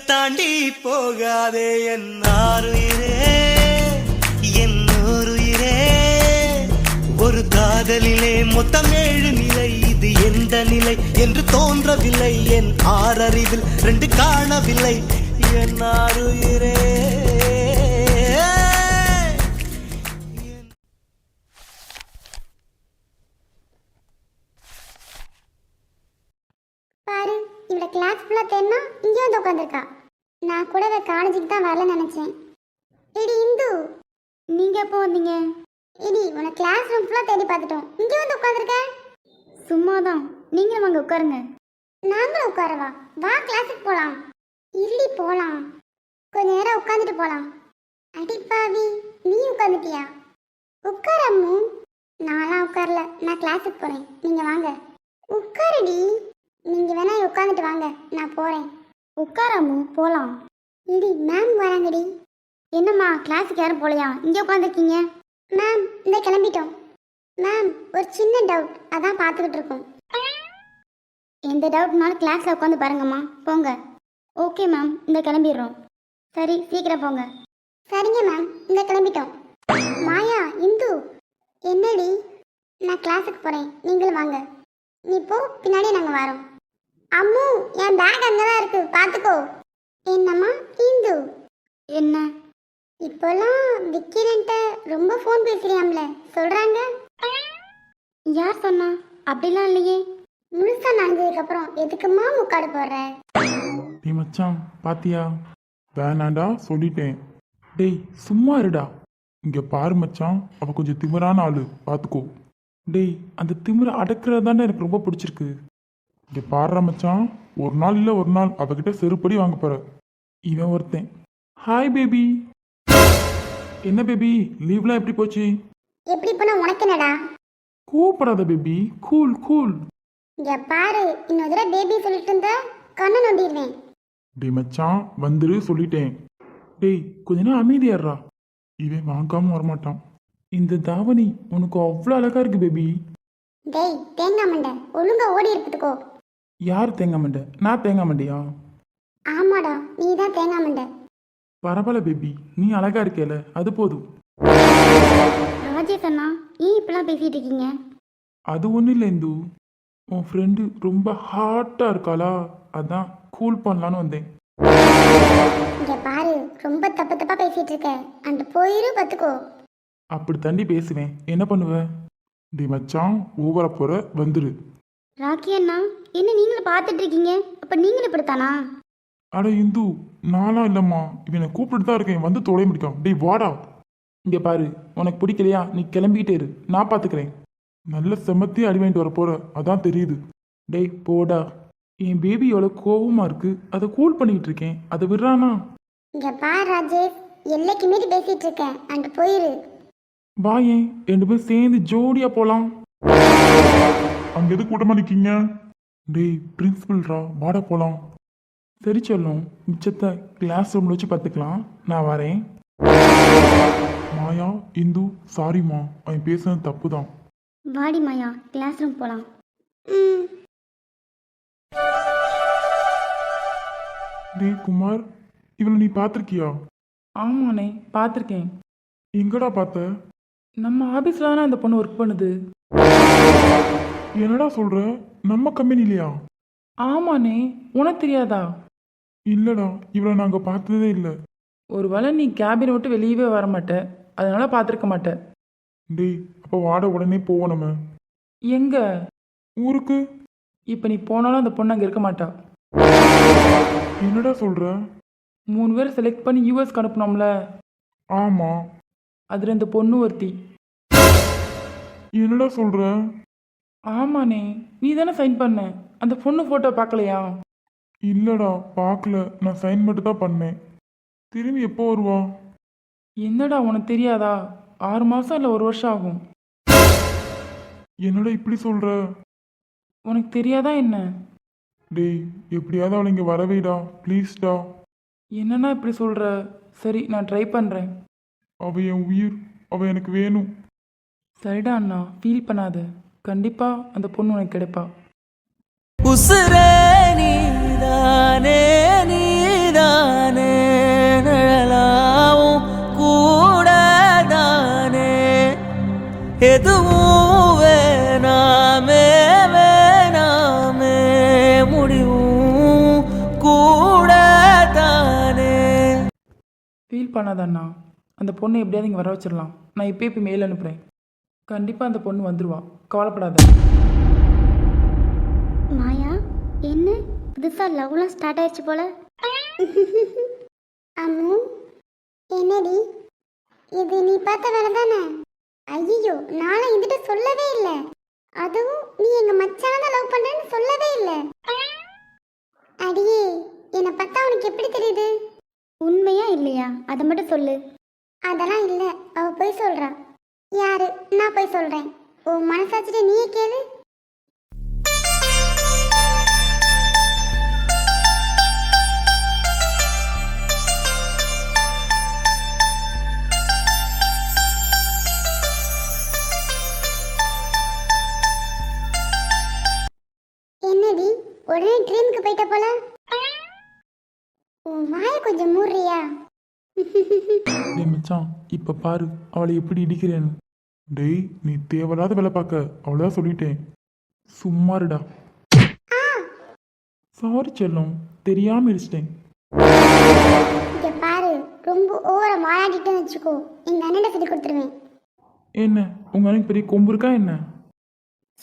தாண்டி போகாதே என் ஆருயிரே என் ஊருயிரே. ஒரு காதலிலே மொத்தம் 7 நிலை, இது எந்த நிலை என்று தோன்றவில்லை. என் ஆறறிவில் 2 காணவில்லை என் ஆருயிரே. பாரு, இவளை கிளாஸ் ஃபுல்லாக தேடினா இங்கே வந்து உட்காந்துருக்கா. நான் கூட இவ காலேஜுக்கு தான் வரல நினச்சேன். இடி இந்து, நீங்கள் எப்போ வந்தீங்க? இடி, உன கிளாஸ் ரூம் ஃபுல்லாக தேடி பார்த்துட்டோம், இங்கே வந்து உட்காந்துருக்க. சும்மா தான், நீங்கள் வாங்க உட்காருங்க. நாங்களும் உட்காரவா? வா கிளாஸுக்கு போகலாம். இல்லி போகலாம், கொஞ்ச நேரம் உட்காந்துட்டு போகலாம். அடிப்பாவி, நீ உட்காந்துட்டியா? உட்காரம்மு. நான்லாம் உட்காரல, நான் கிளாஸுக்கு போகிறேன், நீங்கள் வாங்க. உட்காரடி. நீங்க வேணா உட்காந்துட்டு வாங்க, நான் போறேன். உட்காராமு, போலாம். இடி, மேம் வராங்கடி. என்னம்மா, கிளாஸுக்கு யாரும் போலையா? இங்கே உட்காந்துருக்கீங்க. மேம், இந்த கிளம்பிட்டோம். மேம், ஒரு சின்ன டவுட், அதான் பார்த்துக்கிட்டு இருக்கோம். எந்த டவுட்னாலும் கிளாஸில் உட்காந்து பாருங்கம்மா, போங்க. ஓகே மேம், இந்த கிளம்பிடுறோம். சரி, சீக்கிரம் போங்க. சரிங்க மேம், இந்த கிளம்பிட்டோம். மாயா, இந்து, என்னடி? நான் கிளாஸுக்கு போகிறேன், நீங்களும் வாங்க. நீ போ, பின்னாடியே நாங்கள் வரோம். அம்மு, என் பேக் அங்கதான் இருக்கு, பாத்துக்கோ. என்னம்மா இந்து? என்ன இப்போலாம் விக்கிரன்ட்ட ரொம்ப ஃபோன் பேசுறியாம்ல, சொல்றாங்க. யார் சொன்னா? அப்படிலாம் இல்லையே. முழுசா நடந்ததுக்கு அப்புறம் எதுக்குமா முக்காடு போடுற? நீ மச்சான் பாத்தியா? வேணாண்டா சொல்லிட்டேன். டேய் சும்மா இருடா. இங்க பாரு மச்சான், அவ கொஞ்சம் திமிரான ஆளு, பாத்துக்கோ. டேய், அந்த திமிரை அடக்கிறது தானே எனக்கு ரொம்ப பிடிச்சிருக்கு. இங்கே பாடுற மச்சான், ஒரு நாள் இல்லை ஒரு நாள் அவகிட்ட செருப்படி வாங்க போற. இவன் ஒருத்தன். Hi baby. என்ன பேபி, லீவ்லாம் எப்படி போச்சு? எப்படி போனா உனக்கு என்னடா? கூப்பிடாத பேபி, கூல் கூல். இங்க பாரு, இன்னொரு தடவை பேபி சொல்லிட்டு இருந்தா கண்ணை நோண்டிடுவேன். டேய் மச்சான், வந்துரு சொல்லிட்டேன். டேய் கொஞ்ச நேரம் அமைதியாடுறா. இவன் வாங்காம வரமாட்டான். இந்த தாவணி உனக்கு அவ்வளோ அழகா இருக்கு பேபி. டேய் தேங்காய் மண்டை, ஒழுங்கா ஓடி இருப்பதுக்கோ. யார் தேங்காய் மண்டை? நான் தேங்காய் மண்டையா? ஆமாடா, நீ தான் தேங்காய் மண்டை. பரவாயில்ல பேபி, நீ அழகா இருக்கேல, அது போதும். ராஜேஷ் அண்ணா, ஏன் இப்பெல்லாம் பேசிட்டு இருக்கீங்க? அது ஒன்றும் இல்லை இந்து, உன் ஃப்ரெண்டு ரொம்ப ஹாட்டாக இருக்காளா, அதான் கூல் பண்ணலான்னு வந்தேன். இங்க பாரு, ரொம்ப தப்பு தப்பா பேசிட்டு இருக்க, அந்த போயிரு பத்துக்கோ. அப்படி தாண்டி பேசுவேன், என்ன பண்ணுவேன்? டி மச்சான், ஓவரா போற, வந்துரு. ராக்கி அண்ணா, என்ன நீங்களும் பார்த்துட்டு இருக்கீங்க? அப்ப நீங்களும் இப்படித்தானா? அட இந்து, நானா இல்லம்மா, இவனை கூப்பிட்டு தான் இருக்கேன், வந்து தொலை முடிக்கும். டேய் வாடா. இங்கே பாரு, உனக்கு பிடிக்கலையா நீ கிளம்பிக்கிட்டே இரு, நான் பார்த்துக்கிறேன். நல்ல செமத்தி அடி வாங்கிட்டு வர போற, அதான் தெரியுது. டேய் போடா. என் பேபி எவ்வளோ கோவமா இருக்கு, அதை கூல் பண்ணிக்கிட்டு இருக்கேன், அதை விடுறானா? இங்க பாரு ராஜேஷ், எல்லைக்கு மீறி பேசிட்டு இருக்கேன், அந்த போயிரு. வா, ஏன் 2 பேரும் சேர்ந்து ஜோடியா போலாம். அங்க எது கூட்டமா நிக்கீங்க? டேய் பிரின்சிபல்ரா, வாடா போலாம். சரி சொல்லும், மிச்சத்தை கிளாஸ் ரூம்ல வச்சு பார்த்துக்கலாம், நான் வரேன். மாயா, இந்து, சாரிம்மா, அவன் பேசுனது தப்பு தான். வாடி மாயா, கிளாஸ் ரூம் போலாம். டேய் குமார், இவனை நீ பார்த்துருக்கியா? ஆமாண்ணே, பார்த்துருக்கேன். எங்கடா பார்த்த? நம்ம ஆஃபீஸில் தானே அந்த பொண்ணு ஒர்க் பண்ணுது. என்னடா சொல்ற, நம்ம கம்பெனிலையா? ஆமாண்ணே, உனக்கு தெரியாதா? இல்லடா, இவளை நாங்கள் பார்த்ததே இல்லை. ஒரு வேளை நீ கேபினை விட்டு வெளியவே வர மாட்டே, அதனால பார்த்துருக்க மாட்டேன். டேய் அப்போ வாட, உடனே போவோம் நம்ம. எங்க? ஊருக்கு. இப்போ நீ போனாலும் அந்த பொண்ணு அங்கே இருக்க மாட்டா. என்னடா சொல்ற? 3 பேர் செலக்ட் பண்ணி யூஎஸ்க்கு அனுப்புனோம்ல, ஆமா. அதில் இந்த பொண்ணு ஒருத்தி. என்னடா சொல்ற? ஆமாண்ணே, நீ தானே சைன் பண்ண, அந்த பொண்ணு ஃபோட்டோ பார்க்கலையா? இல்லடா பார்க்கல, நான் சைன் மட்டும் தான் பண்ணேன். திரும்பி எப்போ வருவா? என்னடா உனக்கு தெரியாதா? 6 மாதம் இல்லை 1 வருஷம் ஆகும். என்னடா இப்படி சொல்ற? உனக்கு தெரியாதா என்ன? டேய் எப்படியாவது அவளை இங்கே வரவேடா, ப்ளீஸ்டா. என்னன்னா இப்படி சொல்கிற? சரி, நான் ட்ரை பண்ணுறேன். அவ என் உயிர், அவ எனக்கு வேணும். சரிடா அண்ணா, ஃபீல் பண்ணாத, கண்டிப்பாக அந்த பொண்ணு உனக்கு கிடைப்பா. உசுரே நீதானே நீ எதுவும் வேணாமே வேணாமே முடிவும் கூட தானே. ஃபீல் பண்ணாதண்ணா, அந்த பொண்ணை எப்படியாவது இங்கே வர வச்சிடலாம். நான் இப்போ மெயில் அனுப்புகிறேன். கண்டிப்பாக அந்த பொண்ணு வந்துடுவா, கவலைப்படாத. மாயா, என்ன புதுசாக லவ்லாம் ஸ்டார்ட் ஆயிடுச்சு போல. அம்மு, என்னடி இது நீ பார்த்த வேலை தானே? ஐயோ, நானும் இதுகிட்ட சொல்லவே இல்லை. அதுவும் நீ எங்க மச்சான தான் லவ் பண்றேன்னு சொல்லவே இல்லை. அடியே, என்னை பார்த்தா உனக்கு எப்படி தெரியுது? உண்மையா இல்லையா அதை மட்டும் சொல்லு. அதெல்லாம் இல்லை, அவ போய் சொல்றா. யாரு? நான் போய் சொல்றேன். உன் மனசாட்சிட்டு நீயே கேளு. என்னடி உடனே ட்ரீமுக்கு போயிட்ட போல? உன் வாயை கொஞ்சம் மூடுறியா? டேய் மச்சான், இப்போ பாரு அவளை எப்படி இடிக்கிறேன்னு. டேய், நீ தேவையில்லாத வேலை பார்க்க, அவ்வளோதான் சொல்லிட்டேன். சும்மாருடா. சாரி செல்லம், தெரியாமல் இடிச்சிட்டேன். இங்க பாரு, ரொம்ப ஓவரா மாயாடிட்டேன்னு வச்சுக்கோ, எங்க அண்ணன் சொல்லி கொடுத்துருவேன். என்ன உங்கள் அன்னைக்கு பெரிய கொம்பு இருக்கா என்ன?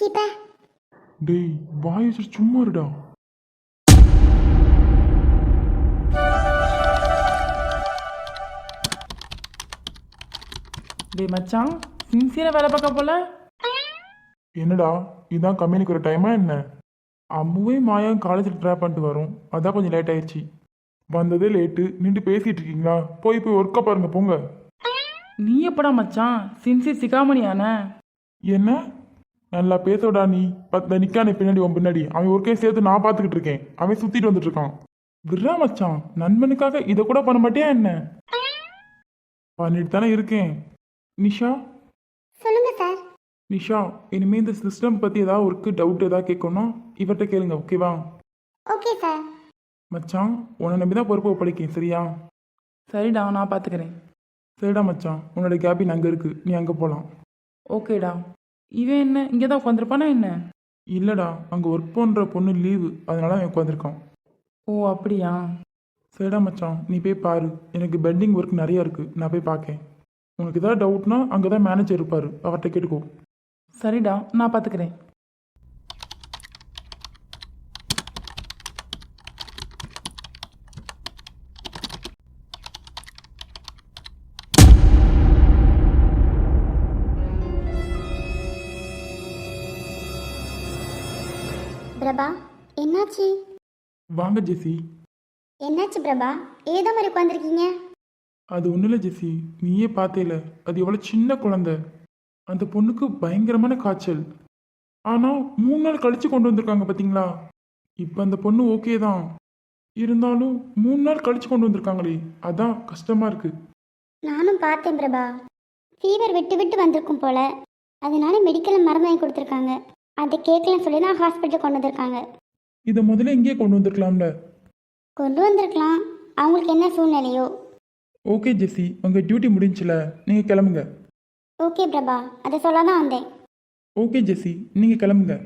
சீப்பா, டேய் வாய் வச்சுட்டு சும்மா இருடா. டேய் மச்சான், சின்சியராக வேலை பார்க்க போல. என்னடா இதான் கம்பெனிக்கு ஒரு டைமா என்ன? அம்முவே மாயா காலேஜில் ட்ராப் பண்ணிட்டு வரும், அதான் கொஞ்சம் லேட் ஆயிடுச்சு. வந்ததே லேட்டு, நின்று பேசிட்டு இருக்கீங்களா? போய் ஒர்க்கை பாருங்க போங்க. நீ எப்படா மச்சான் சின்சியர் சிகாமணியானே? என்ன நல்லா பேசோடா நீ. நிக்கானே பின்னாடி உன் பின்னாடி அவன் ஒர்க்கே சேர்த்து நான் பார்த்துக்கிட்டு இருக்கேன். அவன் சுத்திட்டு வந்துட்டு இருக்கான். விட்றா மச்சான், நண்பனுக்காக இதை கூட பண்ண மாட்டியா என்ன? பண்ணிட்டு தானே இருக்கேன். நிஷா, சொல்லுங்க சார். நிஷா, இனிமே இந்த சிஸ்டம் பத்தி ஏதாவது ஒர்க்கு டவுட் ஏதாவது கேட்கணும் இவர்கிட்ட கேளுங்க, ஓகேவா? Okay sir. மச்சான், உன்னை நம்பி தான் பொறுப்பு ஒப்படைக்கேன், சரியா? சரிடா, நான் பார்த்துக்கிறேன். சரிடா மச்சான், உன்னோட கேபின் அங்கே இருக்கு, நீ அங்கே போகலாம். ஓகேடா. இவன் என்ன இங்கே தான் உட்காந்துருப்பானா என்ன? இல்லைடா, அங்கே ஒர்க் பண்ணுற பொண்ணு லீவு, அதனால அவன் உட்காந்துருக்கான். ஓ அப்படியா? சரிடா மச்சான், நீ போய் பாரு. எனக்கு பெண்டிங் ஒர்க் நிறையா இருக்குது, நான் போய் பார்க்கேன். உனக்கு ஏதாவது டவுட்னா அங்கே தான் மேனேஜர் இருப்பார், அவர்கிட்ட கேட்டுக்கோ. சரிடா, நான் பார்த்துக்கிறேன். பிரபா, என்னாச்சு? வாங்க ஜெசி. என்னாச்சு பிரபா, ஏதோ மாதிரி உட்காந்துருக்கீங்க? அது ஒன்றும் இல்லை ஜெசி, நீயே பார்த்தேல, அது எவ்வளோ சின்ன குழந்தை. அந்த பொண்ணுக்கு பயங்கரமான காய்ச்சல். ஆனால் 3 நாள் கழிச்சு கொண்டு வந்திருக்காங்க பார்த்தீங்களா? இப்போ அந்த பொண்ணு ஓகே தான், இருந்தாலும் 3 நாள் கழிச்சு கொண்டு வந்திருக்காங்களே, அதான் கஷ்டமாக இருக்குது. நானும் பார்த்தேன் பிரபா, ஃபீவர் விட்டு விட்டு வந்திருக்கும் போல, அதனால மெடிக்கலில் மருந்து வாங்கி கொடுத்துருக்காங்க. அதை கேட்கலன்னு சொல்லி தான் ஹாஸ்பிட்டல் கொண்டு வந்திருக்காங்க. இதை முதல்ல இங்கேயே கொண்டு வந்திருக்கலாம்ல? கொண்டு வந்திருக்கலாம், அவங்களுக்கு என்ன சூழ்நிலையோ. ஓகே ஜெசி, உங்கள் டியூட்டி முடிஞ்சுல, நீங்கள் கிளம்புங்க. ஓகே பிரபா, அதை சொல்ல தான் வந்தேன். ஓகே ஜெசி, நீங்கள் கிளம்புங்க.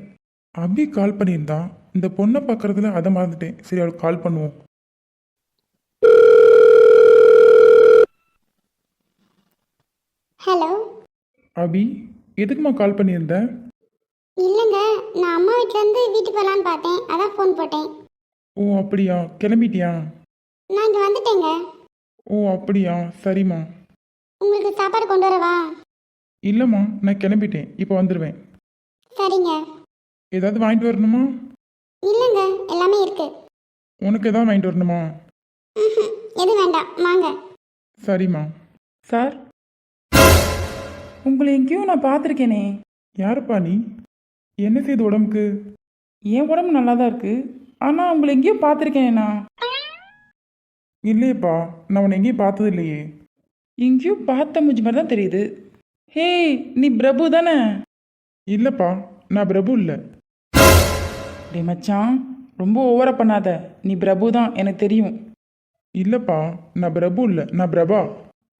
அபி கால் பண்ணியிருந்தான், இந்த பொண்ணை பார்க்குறதுல அதை மறந்துட்டேன். சரி, அவளுக்கு கால் பண்ணுவோம். ஹலோ. அபி, எதுக்குமா கால் பண்ணியிருந்த? இல்லைங்க, நான் அம்மா வீட்டிலேருந்து வீட்டுக்கு வரலான்னு பார்த்தேன், அதான் ஃபோன் போட்டேன். ஓ அப்படியா, கிளம்பிட்டியா? நான் இங்கே வந்துட்டேங்க. ஓ அப்படியா, சரிம்மா. உங்களுக்கு சாப்பாடு கொண்டு வரவா? இல்லைம்மா, நான் கிளம்பிட்டேன், இப்போ வந்துடுவேன். சரிங்க. ஏதாவது வாங்கிட்டு வரணுமா? இல்லைங்க, எல்லாமே இருக்கு. உனக்கு ஏதாவது வாங்கிட்டு வரணுமா? எது வேண்டாம், வாங்க. சரிம்மா. சார், உங்களை எங்கேயும் நான் பார்த்துருக்கேனே. யாருப்பா நீ? என்ன செய்து உடம்புக்கு? என் உடம்பு நல்லா தான் இருக்கு, ஆனால் உங்களை எங்கேயும் பார்த்துருக்கேனா? இல்லையேப்பா, நான் உன்னை எங்கேயும் பார்த்தது இல்லையே. எங்கேயும் பார்த்த மூஞ்சி மாதிரி தான் தெரியுது. ஹே, நீ பிரபு தானே? இல்லைப்பா, நான் பிரபு இல்லை. டே மச்சான், ரொம்ப ஓவரா பண்ணாத. நீ பிரபு தான், எனக்கு தெரியும். இல்லைப்பா, நான் பிரபு இல்லை, நான் பிரபா.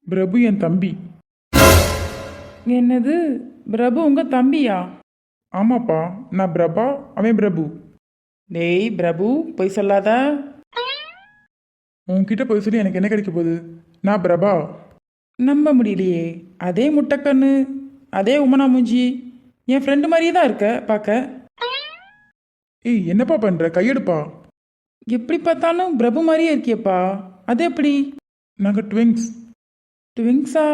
பிரபு என் தம்பி. என்னது, பிரபு உங்கள் தம்பியா? ஆமாப்பா, நான் பிரபா, அவன் பிரபு. டேய் பிரபு, போய் சொல்லாத. உன்கிட்ட போய் சொல்லி எனக்கு என்ன கிடைக்க போகுது? நான் பிரபா. நம்ப முடியலையே, அதே முட்டைக்கண்ணு, அதே உமனா மூஞ்சி, என் ஃப்ரெண்டு மாதிரியே தான் இருக்க பார்க்க. ஏய், என்னப்பா பண்ணுற? கையெடுப்பா. எப்படி பார்த்தாலும் பிரபு மாதிரியே இருக்கியப்பா, அது எப்படி? நாங்கள் ட்விங்ஸ். ட்விங்ஸா?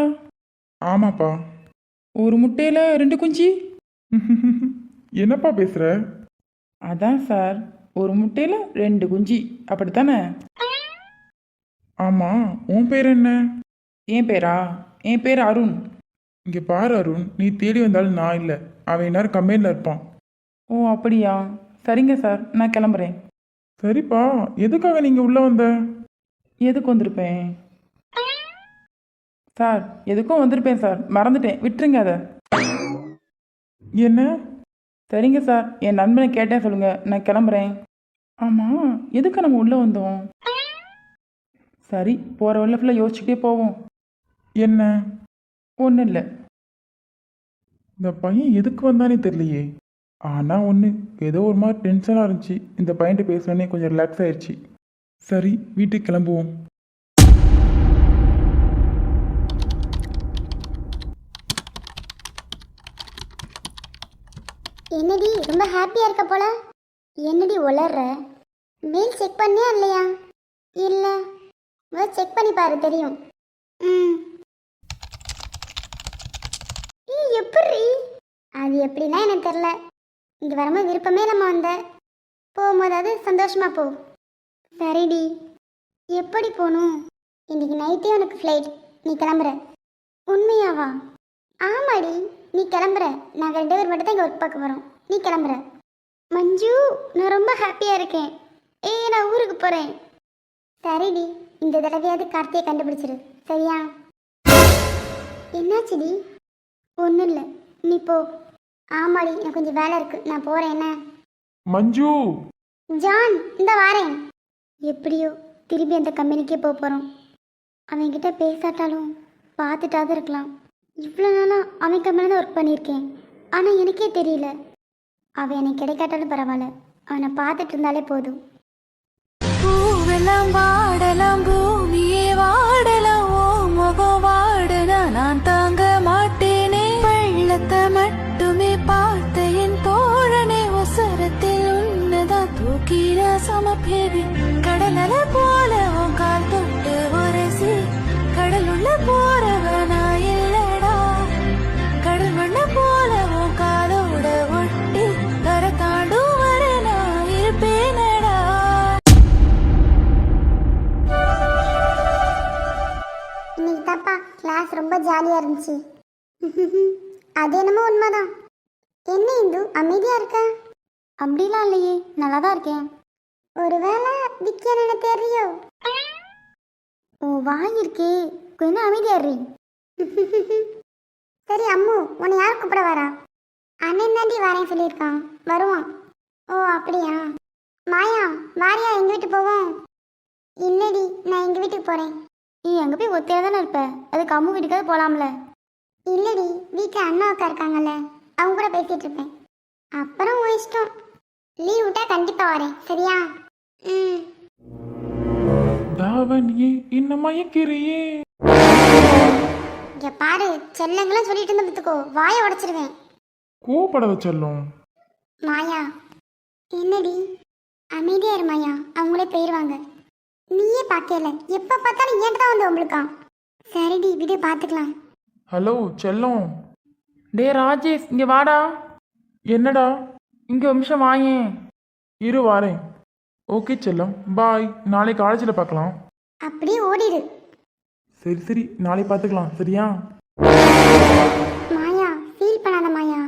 ஆமாப்பா. ஒரு முட்டையில் 2 குஞ்சு? என்னப்பா பேசுகிற? அதான் சார், ஒரு முட்டையில் 2 குஞ்சு, அப்படித்தானே? ஆமாம், உன் பேர் என்ன? என் பேரா? என் பேர் அருண். இங்கே பாரு அருண், நீ தேடி வந்தாலும் நான் இல்லை, அவன் எல்லாரும் கம்பெனியில் இருப்பான். ஓ அப்படியா? சரிங்க சார், நான் கிளம்புறேன். சரிப்பா, எதுக்காக நீங்கள் உள்ளே வந்த? எதுக்கு வந்திருப்பேன் சார்? எதுக்கும் வந்திருப்பேன் சார், மறந்துட்டேன், விட்டுருங்க அதை. என்ன? சரிங்க சார், என் நண்பனை கேட்டேன் சொல்லுங்க, நான் கிளம்புறேன். ஆமாம், எதுக்கு நம்ம உள்ளே வந்தோம்? சரி, போகிற வழியில் ஃபுல்லாக யோசிச்சுக்கிட்டே போவோம். என்ன? ஒன்றும் இல்லை. இந்த பையன் எதுக்கு வந்தானே தெரியலையே. ஆனால் ஒன்று, ஏதோ ஒரு மாதிரி டென்ஷனாக இருந்துச்சு. இந்த பையன்ட்டு பேசுனே கொஞ்சம் ரிலாக்ஸ் ஆயிடுச்சு. சரி, வீட்டுக்கு கிளம்புவோம். என்னடி ரொம்ப ஹாப்பியா இருக்க போல? என்னடி உளர்ற? மெயில் செக் பண்ணியா இல்லையா? இல்ல, செக் பண்ணி பாரு, தெரியும். ம், எப்படி? அது எப்படின்னா எனக்கு தெரியல. இங்க வரும்போது விருப்பமே நம்ம வந்த, போகும்போதாவது சந்தோஷமா போ. சரிடி. எப்படி போகணும்? இன்னைக்கு நைட்டே உனக்கு ஃப்ளைட், நீ கிளம்புற. உண்மையாவா? ஆமாடி, நீ கிளம்புற. நாங்கள் 2 பேர் மட்டும் தான் இங்கே ஒர்க் பார்க்க போகிறோம். நீ கிளம்புற. மஞ்சு, நான் ரொம்ப ஹாப்பியாக இருக்கேன். நான் ஊருக்கு போகிறேன். சரிடி, இந்த தடவையாவது கார்த்தியை கண்டுபிடிச்சிரு, சரியா? என்னாச்சுடி? ஒன்றும் இல்லை, நீ போ. ஆமாடி, எனக்கு கொஞ்சம் வேலை இருக்கு, நான் போகிறேன். என்ன மஞ்சு? ஜான், இந்த வாரேன். எப்படியோ திரும்பி அந்த கம்பெனிக்கே போக போகிறோம். அவன்கிட்ட பேசாட்டாலும் பார்த்துட்டாவது இருக்கலாம். இவ்வளோ நாளாக அவன் கம்பெனி தான் ஒர்க் பண்ணியிருக்கேன், ஆனால் எனக்கே தெரியல. அவன் எனக்கு கிடைக்காட்டாலும் பரவாயில்ல, அவனை பார்த்துட்டு இருந்தாலே போதும். பூவெல்லாம் வாடலாம், பூமியே வாடலாம், ஓ முகம் வாடனா நான் தாங்க மாட்டேனே. வெள்ளத்தை மட்டுமே பார்த்த என் தோழனே, ஒசரத்தில் உன்னதான் தூக்கிட சமப்பேனே. கடலல போல உன் கால் தொட்டு உரசி, கடல் உள்ள போறவனா இல்லடா. கடல் மண்ண போல உன் காலோட ஒட்டி, கரை தாண்டும் வரை நான் இருப்பேனடா. இன்னைக்கு தாப்பா கிளாஸ் ரொம்ப ஜாலியாக இருந்துச்சு. அது என்னமோ உண்மைதான். என்ன இந்து அமைதியாக இருக்க? அப்படிலாம் இல்லையே, நல்லா தான் இருக்கேன். ஒருவேளை விக்கி என்ன தெரியும்? ஓ, வாங்கியிருக்கே, கொஞ்சம் அமைதியாடுறி. சரி அம்மு, உன்னை யார் கூப்பிட வரா? அண்ணன் தாண்டி வரேன் சொல்லியிருக்கான், வருவான். ஓ அப்படியா? மாயா வாரியா, எங்கள் வீட்டுக்கு போவோம்? இல்லடி, நான் எங்கள் வீட்டுக்கு போகிறேன். நீ அங்கே போய் ஒத்தையாக தானே இருப்ப, அதுக்கு அம்மு வீட்டுக்காவது போகலாம்ல? இல்லடி, வீட்டில் அண்ணா அக்கா இருக்காங்கல்ல, அவங்க கூட பேசிகிட்டு இருப்பேன். அப்புறம் உன் இஷ்டம். லீவ் விட்டா கண்டிப்பாக வரேன், சரியா? ம். தாவணியே என்ன மயக்கிறியே. இங்க பாரு, செல்லங்களும் சொல்லிட்டு இருந்த பத்துக்கோ, வாயை உடைச்சிருவேன். கோபப்பட வச்சல்லும். மாயா, என்னடி? அமைதியா இரு மாயா, அவங்களே போயிடுவாங்க. நீயே பார்க்கல, எப்போ பார்த்தாலும் ஏன்ட்டு தான் வந்து உங்களுக்கா? சரிடி, வீடியோ பார்த்துக்கலாம். ஹலோ செல்லம். டே ராஜேஷ், இங்கே வாடா. என்னடா? இங்கே ஒரு நிமிஷம் வாயேன். இரு வாரேன். ஓகே செல்லம், பாய். நாளைக்கு காலேஜில் பார்க்கலாம். அப்படியே ஓடிடு. சரி சரி, நாளைக்கு பார்த்துக்கலாம், சரியா? மாயா, ஃபீல் பண்ணாத மாயா.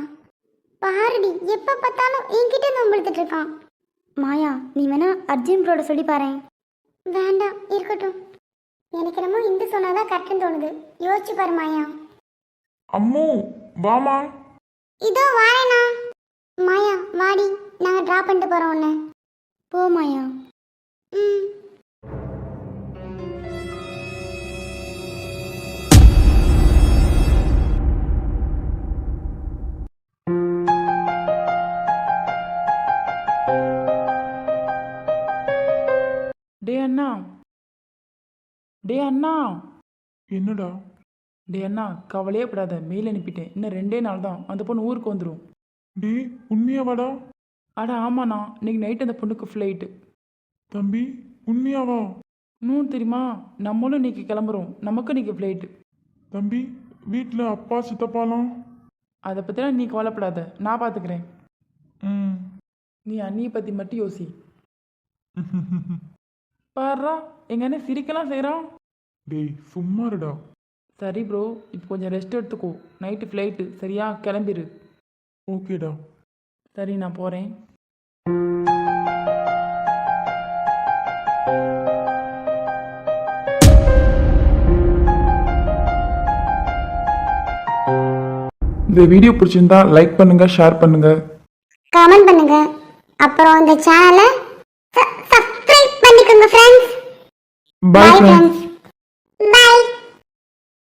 பாருடி, எப்போ பார்த்தாலும் என்கிட்ட இருந்து உங்களுத்துட்டு இருக்கான். மாயா, நீ வேணா அர்ஜுன் ப்ரோட சொல்லி பாரு. வேண்டாம், இருக்கட்டும். எனக்கு என்னமோ இந்து சொன்னாதான் கரெக்டுன்னு தோணுது. யோசிச்சு பாரு மாயா. அம்மு வாமா. இதோ வாரேண்ணா. மாயா வாடி, நாங்கள் ட்ராப் பண்ணிட்டு போகிறோம் உன்னை. போ மாயா. ம். டே அண்ணா டே அண்ணா என்னடா? டே அண்ணா கவலையே படாத, மெயில் அனுப்பிட்டேன். இன்னும் 2 நாள் தான் அந்த பொண்ணு ஊருக்கு வந்துடும். டேய் உண்மையாவாடா? அட ஆமாண்ணா, இன்னைக்கு நைட் அந்த பொண்ணுக்கு ஃப்ளைட்டு. தம்பி உண்மையாவா? இன்னும் தெரியுமா, நம்மளும் இன்னைக்கு கிளம்புறோம், நமக்கும் இன்னைக்கு ஃப்ளைட்டு. தம்பி வீட்டில் அப்பா சித்தப்பாலாம்? அதை பற்றிலாம் நீ கவலைப்படாத, நான் பார்த்துக்கிறேன். ம். நீ அண்ணியை பற்றி மட்டும் யோசி. பாருடா எங்கள் அண்ணன் சிரிக்கலாம் செய்கிறான். டேய் சும்மாருடா. சரி ப்ரோ, இப்போ கொஞ்சம் ரெஸ்ட் எடுத்துக்கோ, நைட்டு ஃப்ளைட்டு சரியா, கிளம்பிரு. ஓகேடா. சரி நான் போகிறேன். இந்த வீடியோ பிடிச்சிருந்தா லைக் பண்ணுங்க, ஷேர் பண்ணுங்க. கமெண்ட் பண்ணுங்க. அப்புறம் இந்த சேனலை சப்ஸ்கிரைப் பண்ணிக்கோங்க friends. Bye bye friends. Friends.